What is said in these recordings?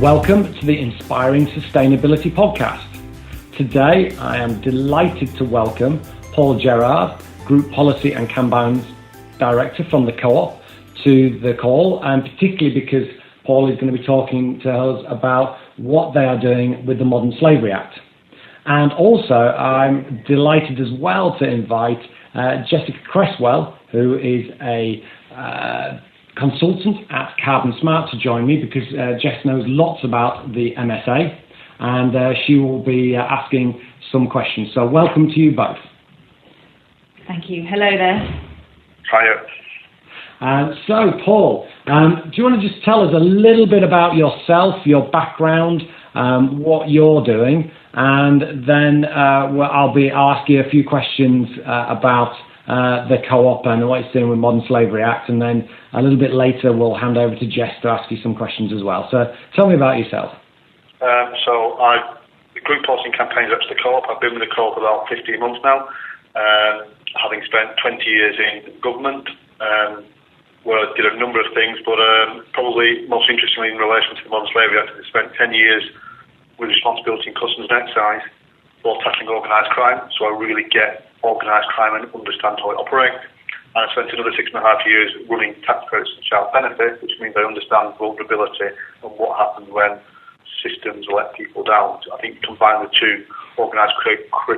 Welcome to the Inspiring Sustainability Podcast. Today, I am delighted to welcome Paul Gerrard, Group Policy and Campaigns Director from the Co-op, to the call, and particularly because Paul is going to be talking to us about what they are doing with the Modern Slavery Act. And also, I'm delighted as well to invite Jessica Cresswell, who is a consultant at Carbon Smart, to join me, because Jess knows lots about the MSA, and she will be asking some questions. So welcome to you both. Thank you. Hello there. Hiya. So Paul, do you want to just tell us a little bit about yourself, your background, what you're doing, and then I'll ask you a few questions about the Co-op and what it's doing with Modern Slavery Act, and then a little bit later we'll hand over to Jess to ask you some questions as well. So tell me about yourself. So I'm the Group Policy and Campaigns Director of the Co-op. I've been with the Co-op about 15 months now, having spent 20 years in government, where I did a number of things, but probably most interestingly in relation to the Modern Slavery Act, I spent 10 years with responsibility in customs and excise for tackling organised crime, so I really get organised crime and understand how it operates. And I spent another 6.5 years running tax credits and child benefits, which means I understand vulnerability and what happens when systems let people down. I think you combine the two, organised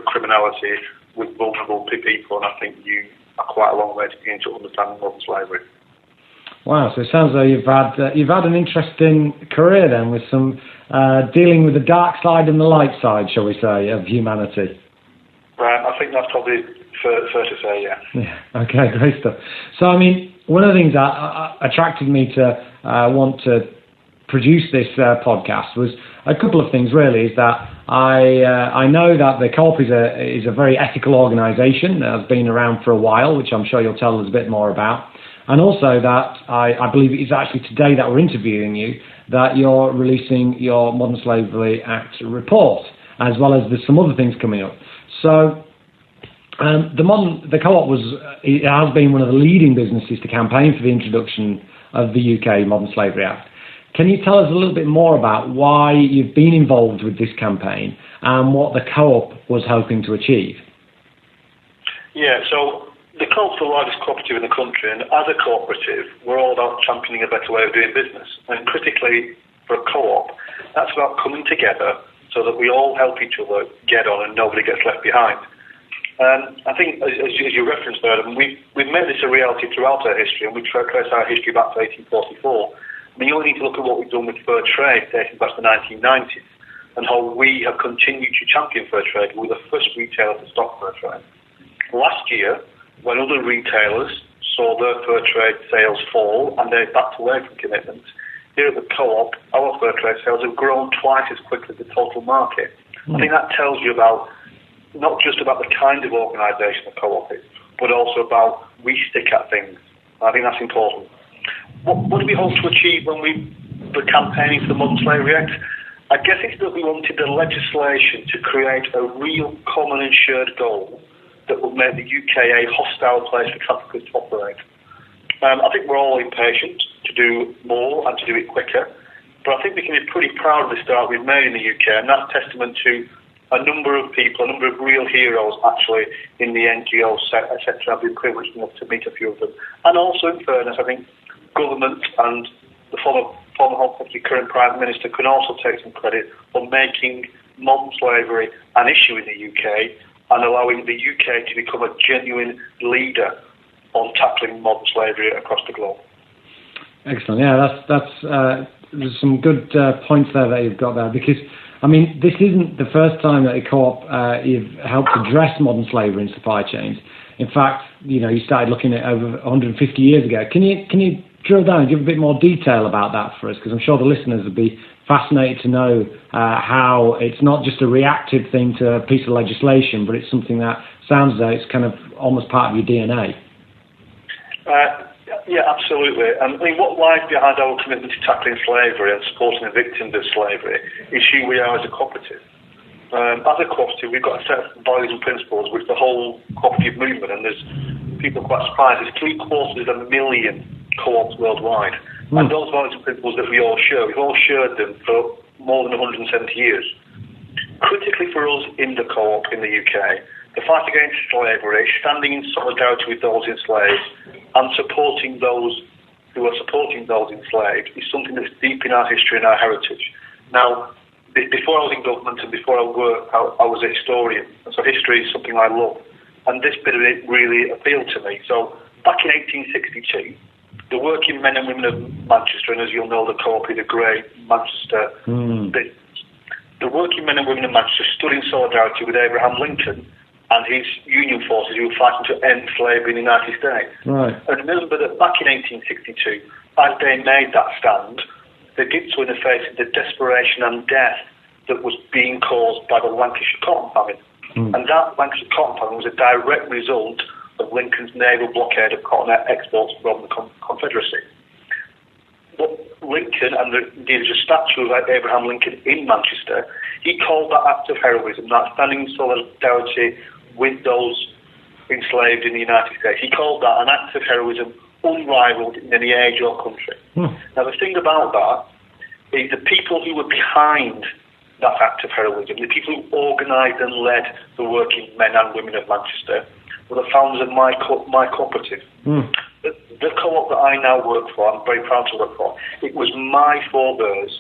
criminality with vulnerable people, and I think you are quite a long way to begin to understand modern slavery. Wow, so it sounds like you've had an interesting career then, with some dealing with the dark side and the light side, shall we say, of humanity. I think that's probably fair to say, yeah. Yeah. Okay, great stuff. So, I mean, one of the things that attracted me to want to produce this podcast was a couple of things, really. Is that I know that the Co-op is a very ethical organisation that has been around for a while, which I'm sure you'll tell us a bit more about. And also that I believe it is actually today that we're interviewing you, that you're releasing your Modern Slavery Act report, as well as there's some other things coming up. So the Co-op has been one of the leading businesses to campaign for the introduction of the UK Modern Slavery Act. Can you tell us a little bit more about why you've been involved with this campaign and what the Co-op was hoping to achieve? Yeah, so the Co-op's the largest cooperative in the country, and as a cooperative, we're all about championing a better way of doing business. And critically, for a Co-op, that's about coming together so that we all help each other get on and nobody gets left behind. I think, as you referenced there, we've made this a reality throughout our history, and we trace our history back to 1844. I mean, you only need to look at what we've done with fair trade dating back to the 1990s, and how we have continued to champion fair trade. We were the first retailer to stop fair trade. Last year, when other retailers saw their fair trade sales fall and they backed away from commitments, here at the Co-op, our fair trade sales have grown twice as quickly as the total market. I think that tells you about not just about the kind of organisation the Co-op is, but also about we stick at things. I think that's important. What do we hope to achieve when we were campaigning for the Modern Slavery Act? I guess it's that we wanted the legislation to create a real common and shared goal that would make the UK a hostile place for traffickers to operate. I think we're all impatient to do more and to do it quicker, but I think we can be pretty proud of the start we've made in the UK, and that's testament to a number of people, a number of real heroes actually in the NGO sector. I've been privileged enough to meet a few of them. And also, in fairness, I think government and the former Home Secretary, current Prime Minister, can also take some credit for making modern slavery an issue in the UK and allowing the UK to become a genuine leader on tackling modern slavery across the globe. Excellent. Yeah, there's some good points there that you've got there, because I mean, this isn't the first time that a Co-op you've helped address modern slavery in supply chains. In fact, you started looking at over 150 years ago. Can you drill down and give a bit more detail about that for us? Because I'm sure the listeners would be fascinated to know how it's not just a reactive thing to a piece of legislation, but it's something that sounds as though it's kind of almost part of your DNA. Yeah, absolutely. I mean, what lies behind our commitment to tackling slavery and supporting the victims of slavery is who we are as a cooperative. As a cooperative, we've got a set of values and principles which the whole cooperative movement, and there's people are quite surprised, there's 750,000 co-ops worldwide. And those values and principles that we all share, we've all shared them for more than 170 years. Critically for us in the co-op in the UK, the fight against slavery, standing in solidarity with those enslaved, and supporting those who are supporting those enslaved is something that's deep in our history and our heritage. Now, before I was in government and before I worked, I was a historian, so history is something I love. And this bit of it really appealed to me. So back in 1862, the working men and women of Manchester, and as you'll know, the co-op is a great Manchester business. The working men and women of Manchester stood in solidarity with Abraham Lincoln and his Union forces who were fighting to end slavery in the United States. Right. And remember that back in 1862, as they made that stand, they did so in the face of the desperation and death that was being caused by the Lancashire cotton famine. And that Lancashire cotton famine was a direct result of Lincoln's naval blockade of cotton exports from the Confederacy. But Lincoln, and there's a statue of Abraham Lincoln in Manchester, he called that act of heroism, that standing in solidarity with those enslaved in the United States, he called that an act of heroism unrivaled in any age or country. Now, the thing about that is the people who were behind that act of heroism, the people who organised and led the working men and women of Manchester, were the founders of my co-operative. The co-op that I now work for, I'm very proud to work for, it was my forebears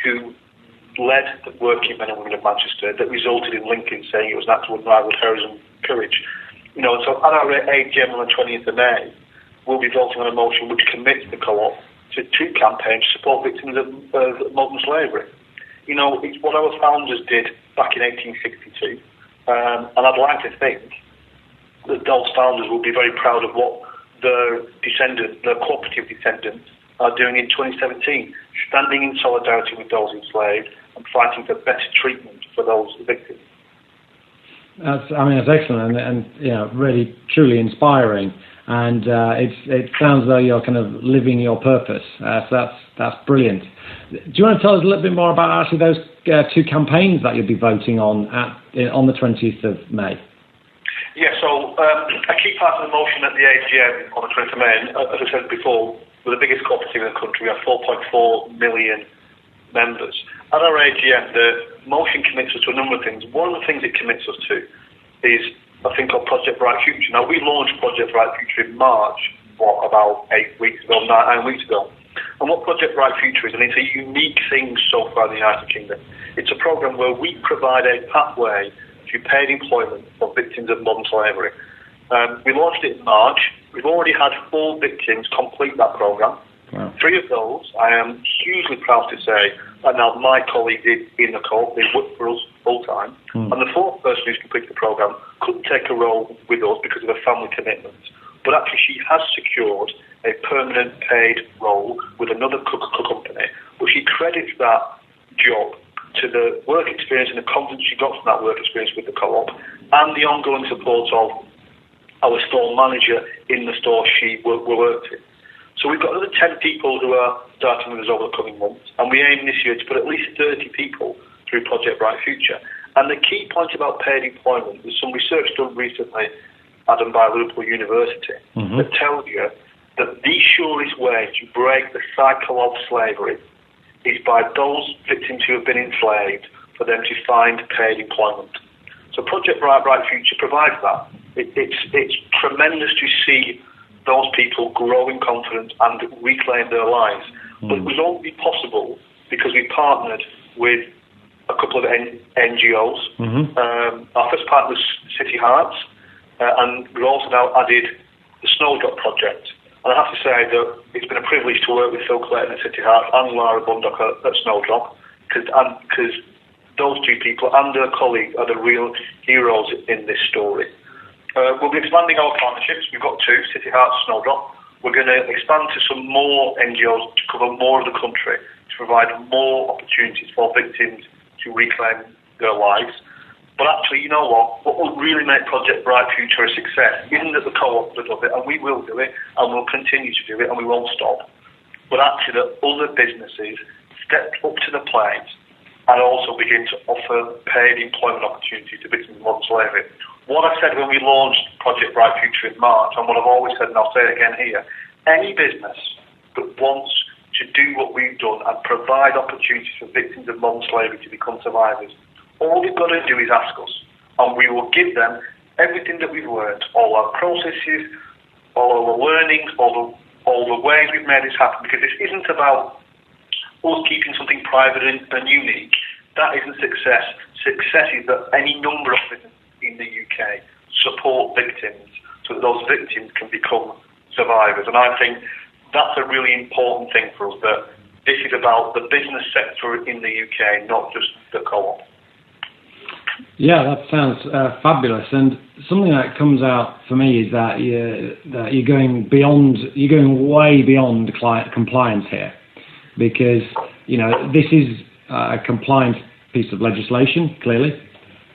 who led the working men and women of Manchester that resulted in Lincoln saying it was an act of unrivaled heroism and courage. You know, so at our AGM on the 20th of May, we'll be voting on a motion which commits the co-op to two campaigns to support victims of modern slavery. You know, it's what our founders did back in 1862, and I'd like to think that those founders will be very proud of what their descendants, their cooperative descendants, are doing in 2017, standing in solidarity with those enslaved and fighting for better treatment for those victims. That's excellent and you know, really truly inspiring. And it sounds as though you're kind of living your purpose. So that's brilliant. Do you want to tell us a little bit more about actually those two campaigns that you'll be voting on the 20th of May? Yeah, so a key part of the motion at the AGM on the 20th of May, as I said before, we're the biggest cooperative in the country. We have 4.4 million members. At our AGM, the motion commits us to a number of things. One of the things it commits us to is a thing called Project Bright Future. Now, we launched Project Bright Future in March, about 9 weeks ago. And what Project Bright Future is, and it's a unique thing so far in the United Kingdom, it's a programme where we provide a pathway to paid employment for victims of modern slavery. We launched it in March. We've already had 4 victims complete that programme. Wow. 3 of those, I am hugely proud to say, are now my colleagues in the co-op. They work for us full-time. And the 4th person who's completed the programme couldn't take a role with us because of her family commitments. But actually, she has secured a permanent paid role with another company, but she credits that job to the work experience and the confidence she got from that work experience with the co-op and the ongoing support of our store manager in the store she worked in. So we've got another 10 people who are starting with us over the coming months, and we aim this year to put at least 30 people through Project Bright Future. And the key point about paid employment is some research done recently, done by Liverpool University, that tells you that the surest way to break the cycle of slavery is by those victims who have been enslaved for them to find paid employment. So Project Bright Future provides that. It's tremendous to see those people grow in confidence and reclaim their lives. But it was only possible because we partnered with a couple of NGOs. Our first partner was City Hearts, and we've also now added the Snowdrop Project. And I have to say that it's been a privilege to work with Phil Clayton at City Hearts and Lara Bundock at Snowdrop, because those 2 people and their colleagues are the real heroes in this story. We'll be expanding our partnerships. We've got 2, City Hearts, Snowdrop. We're going to expand to some more NGOs to cover more of the country, to provide more opportunities for victims to reclaim their lives. But actually, you know what? What will really make Project Bright Future a success isn't that the co-op will do it, and we will do it, and we'll continue to do it, and we won't stop. But actually that other businesses step up to the plate and also begin to offer paid employment opportunities to victims of modern slavery. what I said when we launched Project Bright Future in March, and what I've always said, and I'll say it again here, any business that wants to do what we've done and provide opportunities for victims of modern slavery to become survivors, all they've got to do is ask us, and we will give them everything that we've learned, all our processes, all our learnings, all the ways we've made this happen, because this isn't about us keeping something private and unique. That isn't success. Success is that any number of businesses in the UK support victims so that those victims can become survivors. And I think that's a really important thing for us, that this is about the business sector in the UK, not just the co-op. Yeah, that sounds fabulous. And something that comes out for me is that you're going way beyond compliance here, because this is a compliance piece of legislation, clearly,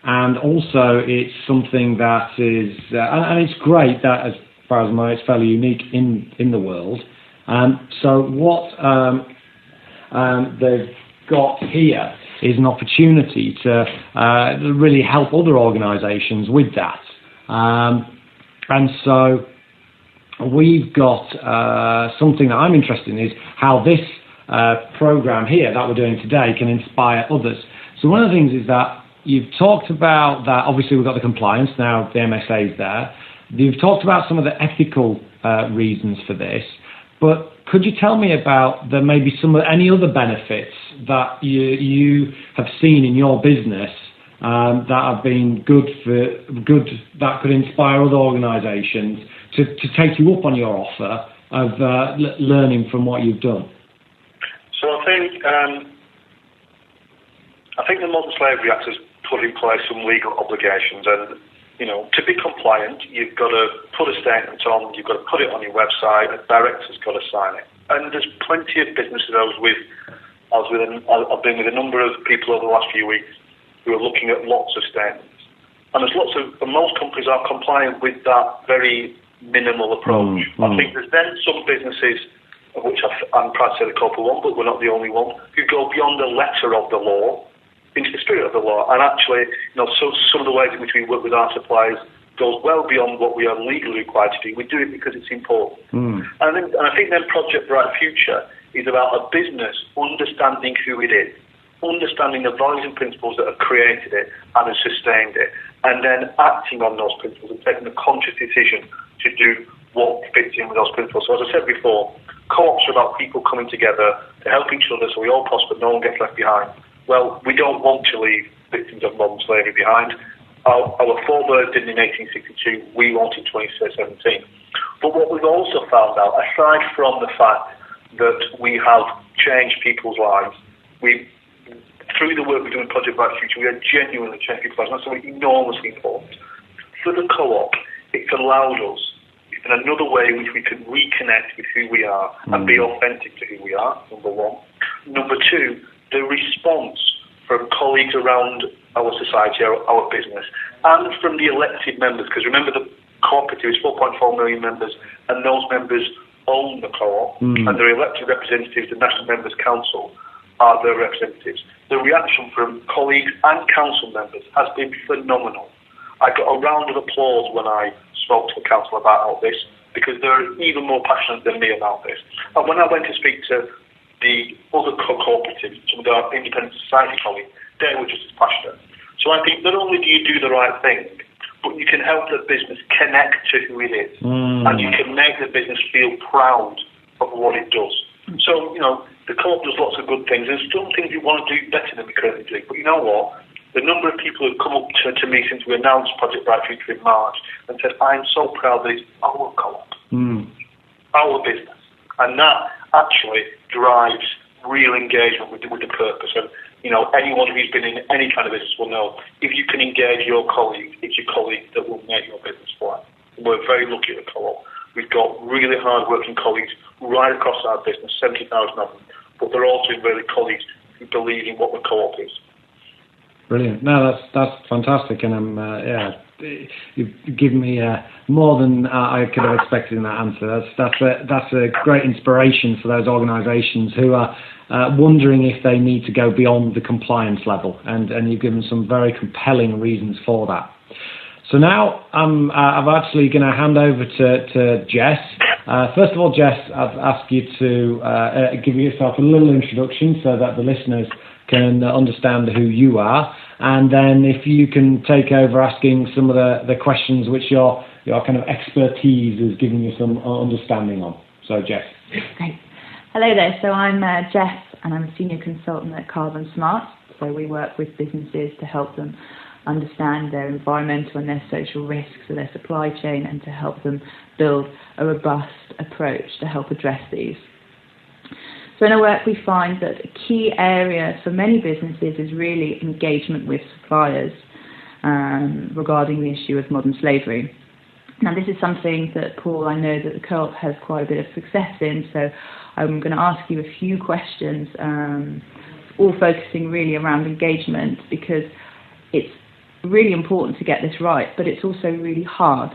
and also it's something that is, and it's great that, as far as I know, it's fairly unique in the world. So what they've got here is an opportunity to really help other organisations with that. And so we've got something that I'm interested in, is how this programme here that we're doing today can inspire others. So one of the things is that you've talked about that, obviously we've got the compliance, now the MSA is there. You've talked about some of the ethical reasons for this, but could you tell me about maybe any other benefits that you have seen in your business that have been good, that could inspire other organisations to take you up on your offer of learning from what you've done? So I think the Modern Slavery Act has put in place some legal obligations, and to be compliant, you've got to put a statement on, you've got to put it on your website, a director's got to sign it. And there's plenty of businesses I've been with a number of people over the last few weeks who are looking at lots of statements. And most companies are compliant with that very minimal approach. I think there's then some businesses, of which I'm proud to say the corporate one, but we're not the only one, who go beyond the letter of the law into the spirit of the law. And actually, so some of the ways in which we work with our suppliers goes well beyond what we are legally required to do. We do it because it's important. And I think then Project Bright Future is about a business understanding who it is, understanding the values and principles that have created it and have sustained it, and then acting on those principles and taking a conscious decision to do what fits in with those principles. So as I said before, co-ops are about people coming together to help each other so we all prosper, no one gets left behind. Well, we don't want to leave victims of modern slavery behind. Our forebears did in 1862, we want in 2017. But what we've also found out, aside from the fact that we have changed people's lives, through the work we do in Project Bright Future, we have genuinely changed people's lives. That's something enormously important. For the co-op, it's allowed us, it's another way in which we can reconnect with who we are and be authentic to who we are, number one. Number two, the response from colleagues around our society, our business, and from the elected members, because remember the cooperative is 4.4 million members, and those members own the co-op, and their elected representatives, the National Members Council, are their representatives. The reaction from colleagues and council members has been phenomenal. I got a round of applause when I spoke to the council about this, because they're even more passionate than me about this. And when I went to speak to the other cooperatives, some of our independent society colleagues, they were just as passionate. So I think not only do you do the right thing, but you can help the business connect to who it is, and you can make the business feel proud of what it does. So, the co-op does lots of good things. There's some things we want to do better than we currently do, but you know what? The number of people who've come up to me since we announced Project Bright Future in March and said, I'm so proud that it's our co-op, our business. And that actually drives real engagement with the purpose. And, anyone who's been in any kind of business will know, if you can engage your colleagues, it's your colleagues that will make your business fly. We're very lucky at the co-op. We've got really hard-working colleagues right across our business, 70,000 of them, but they're also really colleagues who believe in what the co-op is. Brilliant. No, that's fantastic, and you've given me more than I could have expected in that answer. That's a great inspiration for those organisations who are wondering if they need to go beyond the compliance level, and you've given some very compelling reasons for that. So now I'm actually going to hand over to Jess. First of all, Jess, I've asked you to give yourself a little introduction so that the listeners can understand who you are, and then if you can take over asking some of the questions which your kind of expertise is giving you some understanding on. So, Jess. Great. Hello there. So I'm Jess, and I'm a senior consultant at Carbon Smart. So we work with businesses to help them understand their environmental and their social risks of their supply chain, and to help them build a robust approach to help address these. So in our work, we find that a key area for many businesses is really engagement with suppliers regarding the issue of modern slavery. Now, this is something that, Paul, I know that the Co-op has quite a bit of success in, so I'm going to ask you a few questions, all focusing really around engagement, because it's really important to get this right, but it's also really hard.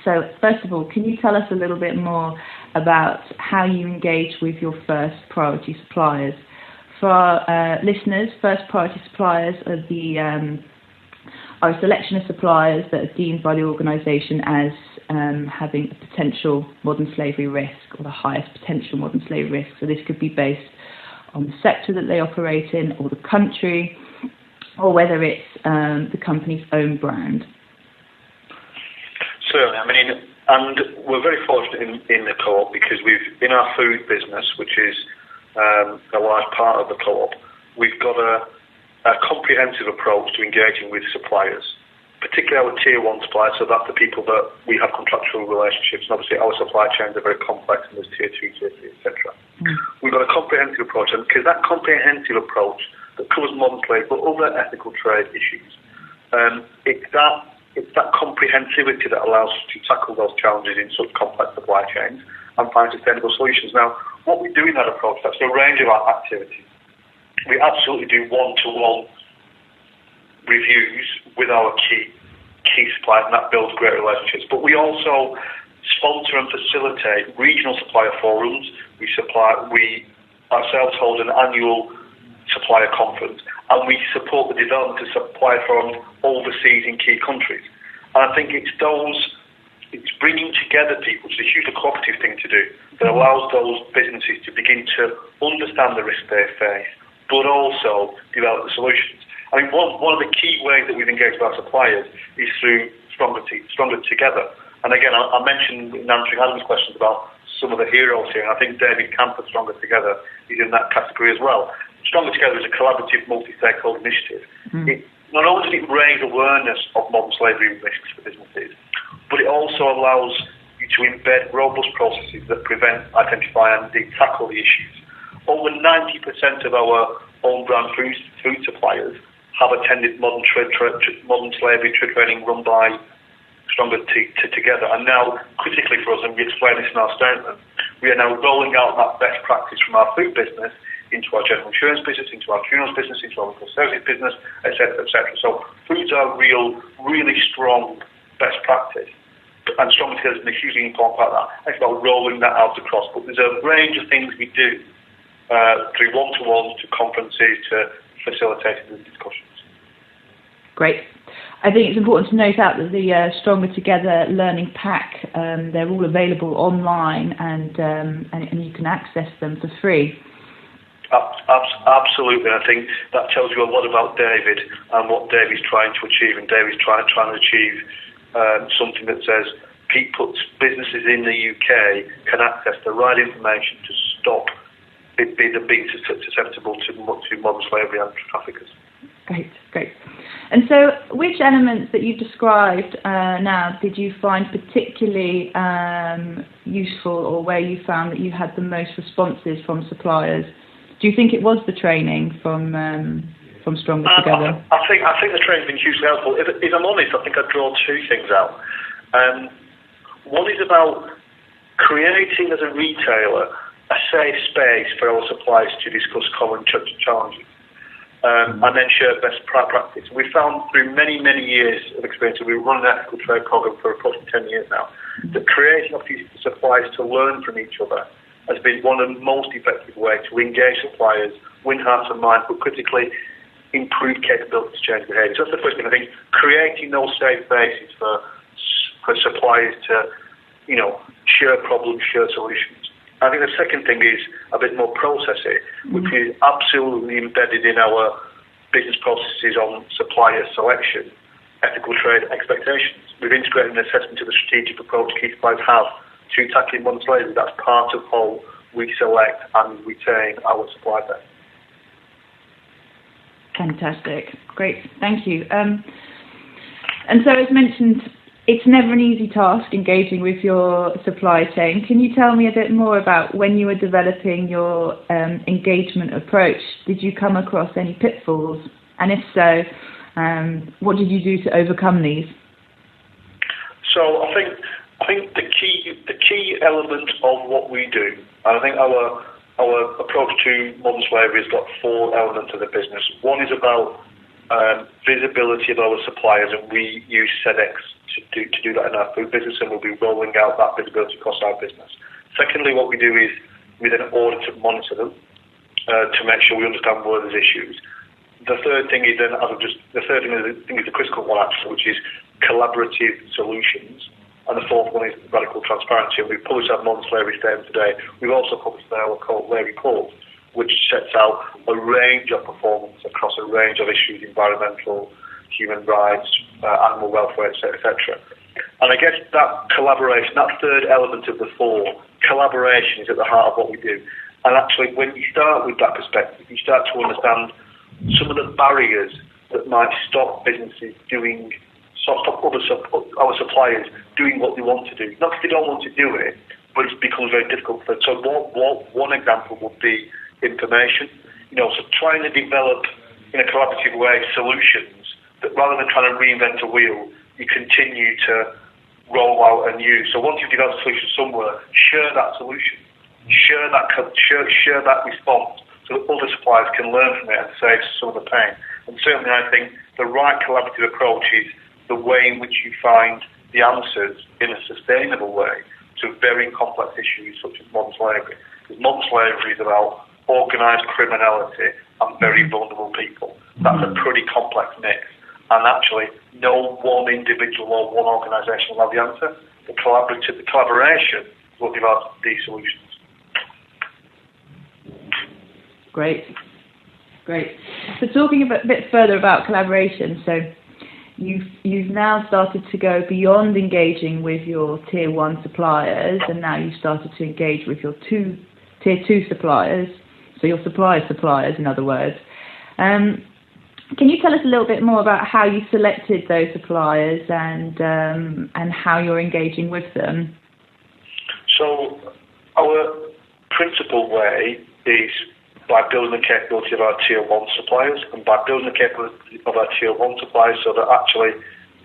So first of all, can you tell us a little bit more about how you engage with your first priority suppliers? For our listeners, first priority suppliers are a selection of suppliers that are deemed by the organisation as having a potential modern slavery risk, or the highest potential modern slavery risk. So this could be based on the sector that they operate in, or the country, or whether it's the company's own brand. Certainly, I mean, and we're very fortunate in the Co-op, because in our food business, which is a large part of the Co-op, we've got a comprehensive approach to engaging with suppliers, particularly our tier one suppliers, so that's the people that we have contractual relationships, and obviously our supply chains are very complex, and there's tier 2, tier 3, etc. We've got a comprehensive approach, and because that comprehensive approach that covers modern slavery but other ethical trade issues, it's that comprehensivity that allows us to tackle those challenges in such complex supply chains and find sustainable solutions. Now, what we do in that approach, that's a range of our activities. We absolutely do one-to-one reviews with our key suppliers, and that builds great relationships. But we also sponsor and facilitate regional supplier forums. We ourselves hold an annual supplier conference, and we support the development of supplier forums overseas in key countries. And I think it's bringing together people, which is a hugely cooperative thing to do, that allows those businesses to begin to understand the risks they face, but also develop the solutions. I mean, one of the key ways that we've engaged with our suppliers is through Stronger Together. And again, I mentioned in answering Adam's questions about some of the heroes here, and I think David Camp at Stronger Together is in that category as well. Stronger Together is a collaborative multi-stakeholder initiative. It not only does it raise awareness of modern slavery risks for businesses, but it also allows you to embed robust processes that prevent, identify and indeed tackle the issues. Over 90% of our own brand food suppliers have attended modern slavery training run by Stronger Together. And now, critically for us, and we explain this in our statement, we are now rolling out that best practice from our food business into our general insurance business, into our funerals business, into our local services business, etc., etc. So foods are really strong best practice. And Stronger Together is a hugely important part of that. It's about rolling that out across. But there's a range of things we do through one-to-ones, to conferences, to facilitating the discussions. Great. I think it's important to note out that the Stronger Together learning pack, they're all available online, and you can access them for free. Absolutely. I think that tells you a lot about David and what David's trying to achieve. And David's trying to achieve something that says businesses in the UK can access the right information to stop being susceptible to modern slavery and traffickers. Great. And so, which elements that you've described now did you find particularly useful, or where you found that you had the most responses from suppliers? Do you think it was the training from Stronger Together? I think the training's been hugely helpful. If I'm honest, I think I'd draw two things out. One is about creating, as a retailer, a safe space for our suppliers to discuss common challenges, and then share best practice. We found through many years of experience, and we've run an ethical trade program for approximately 10 years now, that creating opportunities for suppliers to learn from each other has been one of the most effective ways to engage suppliers, win hearts and minds, but critically improved capability to change behaviour. So that's the first thing. I think creating those safe spaces for suppliers to, share problems, share solutions. I think the second thing is a bit more processy, which is absolutely embedded in our business processes on supplier selection, ethical trade expectations. We've integrated an assessment of the strategic approach key suppliers have to tackling modern slavery. That's part of how we select and retain our supply base. Fantastic. Great. Thank you. And so as mentioned, it's never an easy task engaging with your supply chain. Can you tell me a bit more about when you were developing your engagement approach? Did you come across any pitfalls? And if so, what did you do to overcome these? So I think the key element of what we do, and I think our approach to modern slavery has got 4 elements of the business. One is about visibility of our suppliers, and we use SEDEX to do that in our food business, and we'll be rolling out that visibility across our business. Secondly, what we do is we then audit and monitor them to make sure we understand where there's issues. The third thing is the critical one actually, which is collaborative solutions. And the fourth one is radical transparency. And we've published our modern slavery statement today. We've also published our co-operative report, which sets out a range of performance across a range of issues: environmental, human rights, animal welfare, etc. And I guess that collaboration, that third element of the 4, collaboration is at the heart of what we do. And actually, when you start with that perspective, you start to understand some of the barriers that might stop businesses doing, stop our suppliers doing what they want to do. Not because they don't want to do it, but it becomes very difficult for them. So one example would be information. So trying to develop in a collaborative way solutions that rather than trying to reinvent a wheel, you continue to roll out and use. So once you've developed a solution somewhere, share that solution, share that response, so that other suppliers can learn from it and save some of the pain. And certainly I think the right collaborative approach is the way in which you find the answers in a sustainable way to very complex issues such as modern slavery. Because modern slavery is about organised criminality and very vulnerable people. That's a pretty complex mix. And actually, no one individual or one organisation will have the answer. The collaboration will develop these solutions. Great. So talking a bit further about collaboration, so you've now started to go beyond engaging with your tier 1 suppliers, and now you've started to engage with your tier 2 suppliers, so your suppliers, in other words. Can you tell us a little bit more about how you selected those suppliers and how you're engaging with them? So our principal way is by building the capability of our tier 1 suppliers, and by building the capability of our tier 1 suppliers so that actually,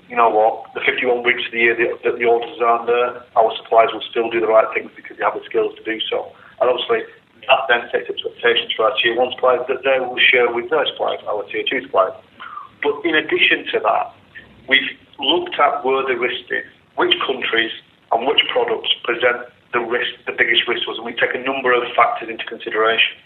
the 51 weeks of the year that the orders aren't there, our suppliers will still do the right things because they have the skills to do so. And obviously, that then sets expectations for our tier 1 suppliers that they will share with their suppliers, our tier 2 suppliers. But in addition to that, we've looked at where the risk is, which countries and which products present the biggest risk to us, and we take a number of factors into consideration.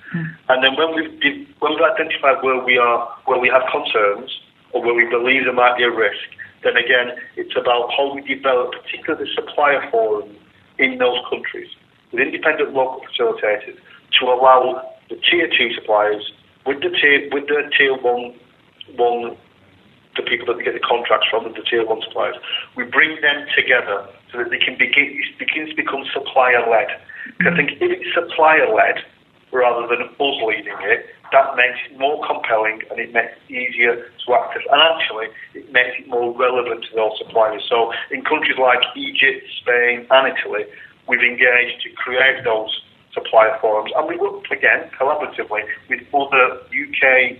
And then when we've identified where we have concerns or where we believe there might be a risk, then again it's about how we develop particularly the supplier forum in those countries with independent local facilitators to allow the tier 2 suppliers with their tier 1, the people that they get the contracts from, the tier 1 suppliers, we bring them together so that it begins to become supplier-led. Because I think if it's supplier-led rather than us leading it, that makes it more compelling and it makes it easier to access. And actually, it makes it more relevant to those suppliers. So in countries like Egypt, Spain and Italy, we've engaged to create those supplier forums. And we work, again, collaboratively with other UK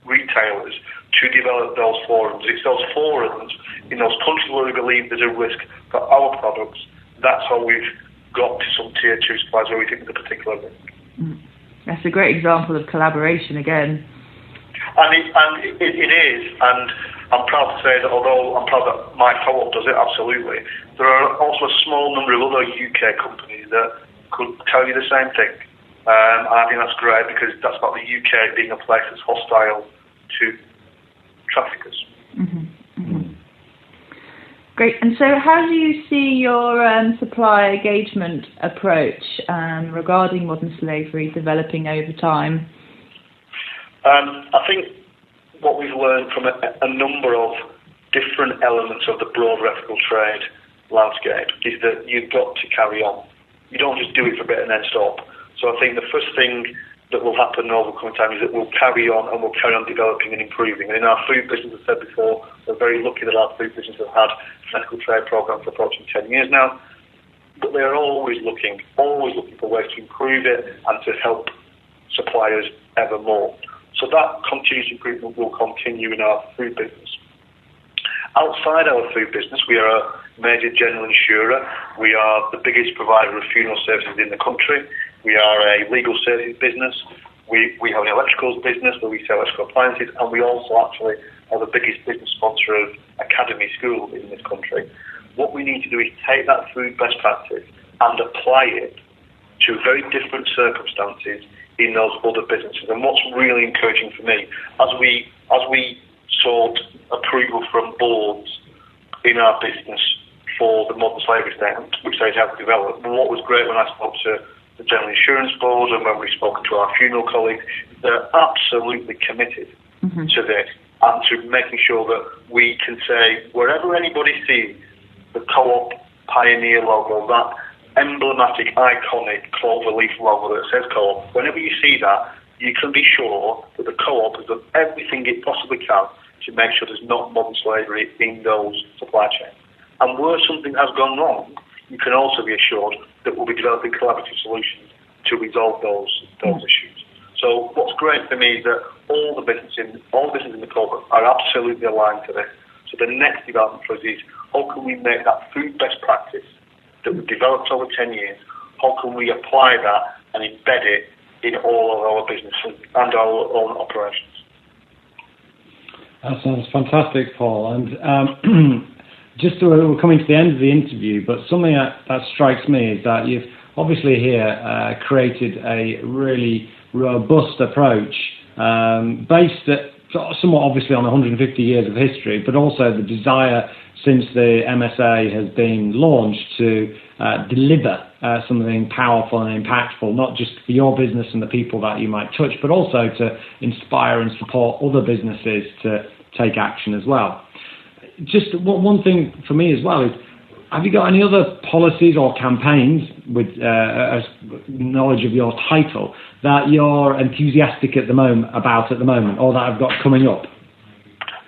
retailers to develop those forums. It's those forums in those countries where we believe there's a risk for our products. That's how we've got to some tier 2 suppliers where we think there's a particular risk. That's a great example of collaboration again. And it is, and I'm proud to say that although I'm proud that my co-op does it, absolutely, there are also a small number of other UK companies that could tell you the same thing. I think that's great because that's about the UK being a place that's hostile to traffickers. Great. And so how do you see your supplier engagement approach regarding modern slavery developing over time? I think what we've learned from a number of different elements of the broader ethical trade landscape is that you've got to carry on. You don't just do it for a bit and then stop. So I think the first thing that will happen over the coming time is that we'll carry on and we'll carry on developing and improving. And in our food business, as I said before, we're very lucky that our food business has had an ethical trade program for approaching 10 years now. But they're always looking for ways to improve it and to help suppliers ever more. So that continuous improvement will continue in our food business. Outside our food business, we are a major general insurer. We are the biggest provider of funeral services in the country. We are a legal services business. We have an electricals business where we sell electrical appliances, and we also actually are the biggest business sponsor of academy schools in this country. What we need to do is take that food best practice and apply it to very different circumstances in those other businesses. And what's really encouraging for me, as we sought approval from boards in our business for the modern slavery statement, which they have developed, and what was great when I spoke to the General Insurance Board and when we've spoken to our funeral colleagues, they're absolutely committed to this and to making sure that we can say, wherever anybody sees the Co-op Pioneer logo, that emblematic, iconic clover leaf logo that says Co-op, whenever you see that, you can be sure that the Co-op has done everything it possibly can to make sure there's not modern slavery in those supply chains. And where something has gone wrong, you can also be assured that we'll be developing collaborative solutions to resolve those issues. So what's great for me is that all the businesses in the Co-op are absolutely aligned to this. So the next development for us is how can we make that food best practice that we've developed over 10 years, how can we apply that and embed it in all of our businesses and our own operations? That sounds fantastic, Paul. And we're coming to the end of the interview, but something that strikes me is that you've obviously here created a really robust approach based somewhat obviously on 150 years of history, but also the desire since the MSA has been launched to deliver something powerful and impactful, not just for your business and the people that you might touch, but also to inspire and support other businesses to take action as well. Just one thing for me as well is, have you got any other policies or campaigns with knowledge of your title that you're enthusiastic about at the moment, or that have got coming up?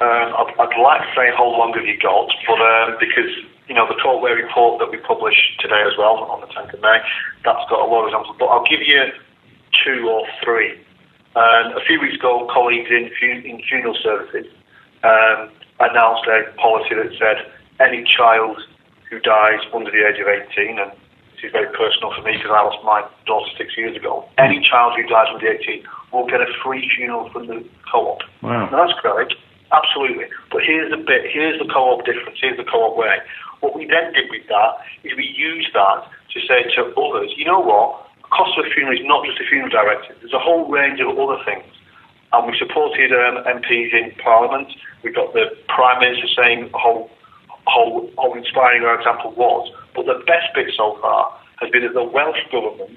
I'd like to say how long have you got, but because the Cresswell report that we published today as well on the 10th of May, that's got a lot of examples. But I'll give you 2 or 3. A few weeks ago, colleagues in funeral services announced a policy that said any child who dies under the age of 18, and this is very personal for me because I lost my daughter 6 years ago, any child who dies under 18 will get a free funeral from the Co-op. Wow. Now that's great, absolutely. But here's the Co-op difference, here's the Co-op way. What we then did with that is we used that to say to others, you know what, the cost of a funeral is not just a funeral directive, there's a whole range of other things. And we supported MPs in Parliament. We got the Prime Minister saying how inspiring our example was. But the best bit so far has been that the Welsh Government,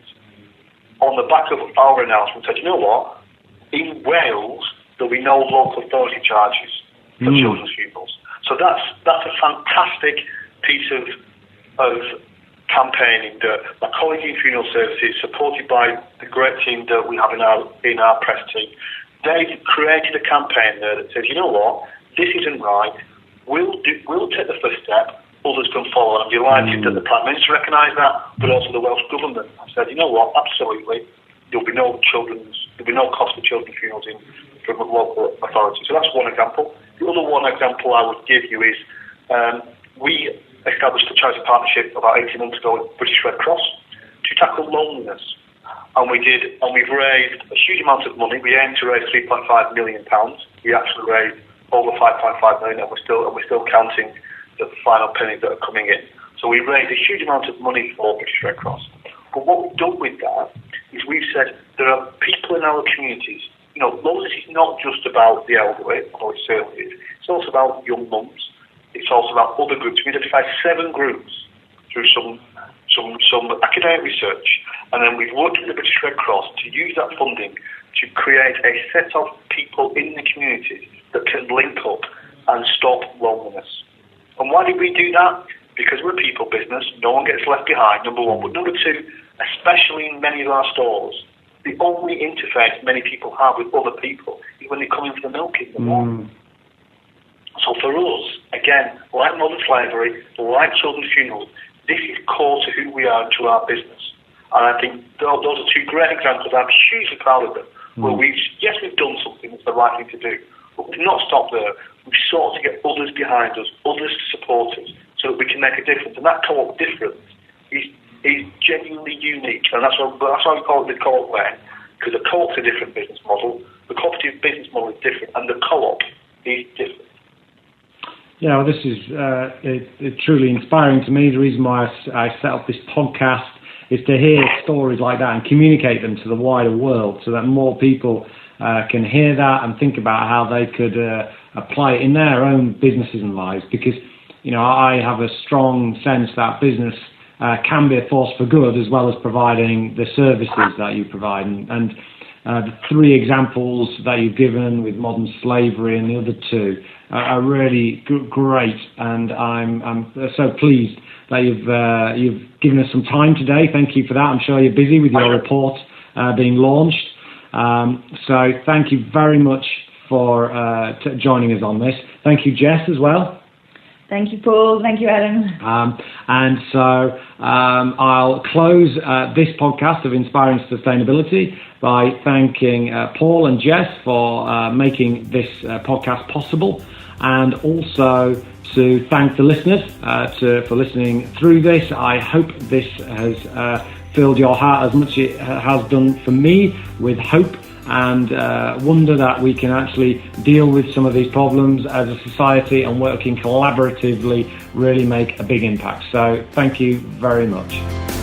on the back of our announcement, said, you know what, in Wales, there'll be no local authority charges for children's funerals. So that's a fantastic piece of campaigning that my colleagues in funeral services, supported by the great team that we have in our press team, they created a campaign there that says, you know what, this isn't right. We'll take the first step. Others can follow. And I'm delighted that the Prime Minister recognised that, but also the Welsh Government said, you know what, absolutely, there'll be no cost for children's funerals from local authorities. So that's one example. The other one example I would give you is we established a charity partnership about 18 months ago with British Red Cross to tackle loneliness. And we've raised a huge amount of money. We aim to raise £3.5 million. We actually raised over £5.5 million, and we're still counting the final pennies that are coming in. So we raised a huge amount of money for British Red Cross. But what we've done with that is we've said there are people in our communities. Loneliness is not just about the elderly, or it certainly is. It's also about young mums. It's also about other groups. We identified 7 groups through some academic research, and then we've worked with the British Red Cross to use that funding to create a set of people in the communities that can link up and stop loneliness. And why did we do that? Because we're a people business. No one gets left behind, number one. But number two, especially in many of our stores, the only interface many people have with other people is when they come in for the milk in the morning. So for us, again, like modern slavery, like children's funerals, this is core to who we are and to our business. And I think those are 2 great examples. I'm hugely proud of them. Where we've done something that's the right thing to do, but we've not stopped there. We've sought to get others behind us, others to support us, so that we can make a difference. And that co-op difference is genuinely unique, and that's why we call it the co-op way, because the co-op's a different business model, the cooperative business model is different, and the co-op is different. Yeah, well, this is truly inspiring to me. The reason why I set up this podcast is to hear stories like that and communicate them to the wider world, so that more people can hear that and think about how they could apply it in their own businesses and lives. Because I have a strong sense that business can be a force for good, as well as providing the services that you provide. And the 3 examples that you've given with modern slavery and the other 2 are really great, and I'm so pleased that you've given us some time today. Thank you for that. I'm sure you're busy with your report being launched. So thank you very much for joining us on this. Thank you, Jess, as well. Thank you, Paul. Thank you, Adam. And so I'll close this podcast of Inspiring Sustainability by thanking Paul and Jess for making this podcast possible, and also to thank the listeners for listening through this. I hope this has filled your heart as much as it has done for me with hope and wonder that we can actually deal with some of these problems as a society, and working collaboratively really make a big impact. So thank you very much.